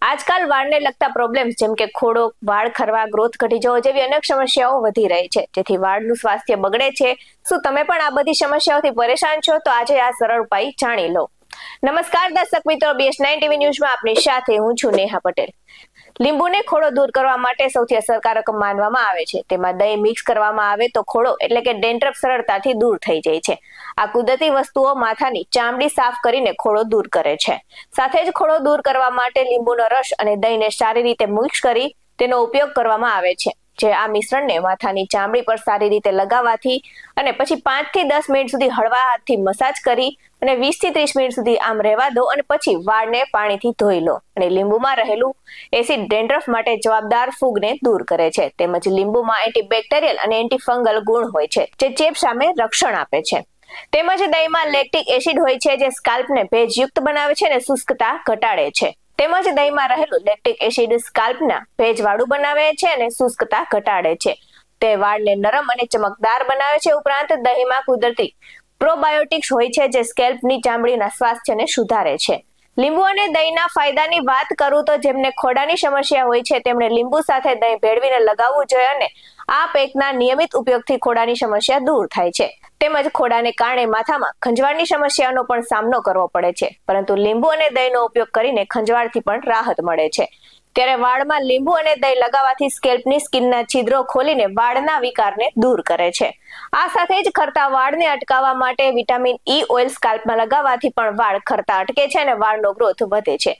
આજકાલ વાળને લગતા પ્રોબ્લેમ્સ જેમ કે ખોડો, વાળ ખરવા, ગ્રોથ ઘટી જવો જેવી અનેક સમસ્યાઓ વધી રહી છે, જેથી વાળનું સ્વાસ્થ્ય બગડે છે. શું તમે પણ આ બધી સમસ્યાઓથી પરેશાન છો? તો આજે આ સરળ ઉપાય જાણી લો. નમસ્કાર દર્શક મિત્રો, BS9 TV ન્યૂઝમાં આપની સાથે હું છું નેહા પટેલ. લીંબુને ખોડો દૂર કરવા માટે સૌથી અસરકારક માનવામાં આવે છે. તેમાં દહીં મિક્સ કરવામાં આવે તો ખોડો એટલે કે ડેન્ડ્રફ સરળતાથી દૂર થઈ જાય છે. આ કુદરતી વસ્તુઓ માથાની ચામડી સાફ કરીને ખોડો દૂર કરે છે. સાથે જ ખોડો દૂર કરવા માટે લીંબુનો રસ અને દહીંને સારી રીતે મિક્સ કરી તેનો ઉપયોગ કરવામાં આવે છે. જે આ મિશ્રણને માથાની ચામડી પર સારી રીતે લગાવવાથી અને પછી 5 થી 10 મિનિટ સુધી હળવા હાથથી મસાજ કરી અને 20 થી 30 મિનિટ સુધી આમ રહેવા દો અને પછી વાળને પાણીથી ધોઈ લો. અને લીંબુમાં રહેલું એસિડ ડેન્ડ્રફ માટે જવાબદાર ફૂગને દૂર કરે છે. તેમજ લીંબુમાં એન્ટીબેક્ટેરિયલ અને એન્ટીફંગલ ગુણ હોય છે, જે ચેપ સામે રક્ષણ આપે છે. તેમજ દહીંમાં લેક્ટિક એસિડ હોય છે, જે સ્કાલ્પને ભેજયુક્ત બનાવે છે અને શુષ્કતા ઘટાડે છે. તેમજ દહીંમાં રહેલું લેક્ટિક એસિડ સ્કાલ્પના ભેજવાળું બનાવે છે અને શુષ્કતા ઘટાડે છે. તે વાળને નરમ અને ચમકદાર બનાવે છે. ઉપરાંત દહીંમાં કુદરતી પ્રોબાયોટિક્સ હોય છે, જે સ્કેલ્પની ચામડીના સ્વાસ્થ્યને સુધારે છે. લીંબુ અને દહીંના ફાયદાની વાત કરું તો જેમને ખોડાની સમસ્યા હોય છે તેમણે લીંબુ સાથે દહીં ભેળવીને લગાવવું જોઈએ અને આ પેકના નિયમિત ઉપયોગથી ખોડાની સમસ્યા દૂર થાય છે. તેમજ ખોડાને કારણે માથામાં ખંજવાળની સમસ્યાનો પણ સામનો કરવો પડે છે, પરંતુ લીંબુ અને દહીંનો ઉપયોગ કરીને ખંજવાળથી પણ રાહત મળે છે. ત્યારે વાળમાં લીંબુ અને દહીં લગાવવાથી સ્કેલ્પની સ્કિનના છિદ્રો ખોલીને વાળના વિકારને દૂર કરે છે. આ સાથે જ ખરતા વાળને અટકાવવા માટે વિટામિન E ઓઇલ સ્કાલ્પમાં લગાવવાથી પણ વાળ ખરતા અટકે છે અને વાળનો ગ્રોથ વધે છે.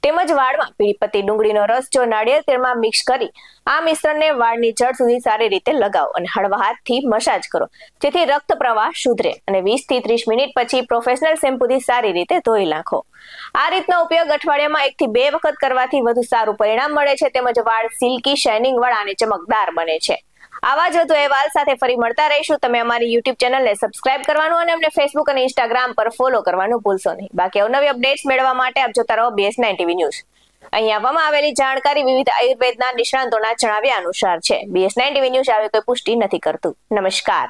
તેમજ વાળમાં પીળી પત્તી ડુંગળીનો રસ જો નાળિયેર તેલમાં મિક્સ કરી આ મિશ્રણને વાળની જડ સુધી સારી રીતે લગાવો અને હળવા હાથથી મસાજ કરો, જેથી રક્ત પ્રવાહ સુધરે અને 20 થી 30 મિનિટ પછી પ્રોફેશનલ શેમ્પૂથી સારી રીતે ધોઈ નાખો. આ રીતનો ઉપયોગ અઠવાડિયામાં 1 થી 2 વખત કરવાથી વધુ સારું પરિણામ મળે છે. તેમજ વાળ સિલ્કી, શાઇનિંગ વાળા અને ચમકદાર બને છે. આવા જ વધુ અહેવાલ સાથે ફરી મળતા રહીશું. તમે અમારી YouTube ચેનલને સબસ્ક્રાઇબ કરવાનું અને અમને Facebook અને Instagram પર ફોલો કરવાનું ભૂલશો નહીં. બાકી અવનવી અપડેટ્સ મેળવવા માટે આપ જોતા રહો BS9 TV ન્યૂઝ. અહીં આપવામાં આવેલી જાણકારી વિવિધ આયુર્વેદના નિષ્ણાંતોના જણાવ્યા અનુસાર છે. BS9 TV ન્યૂઝ આવી કોઈ પુષ્ટિ નથી કરતું. નમસ્કાર.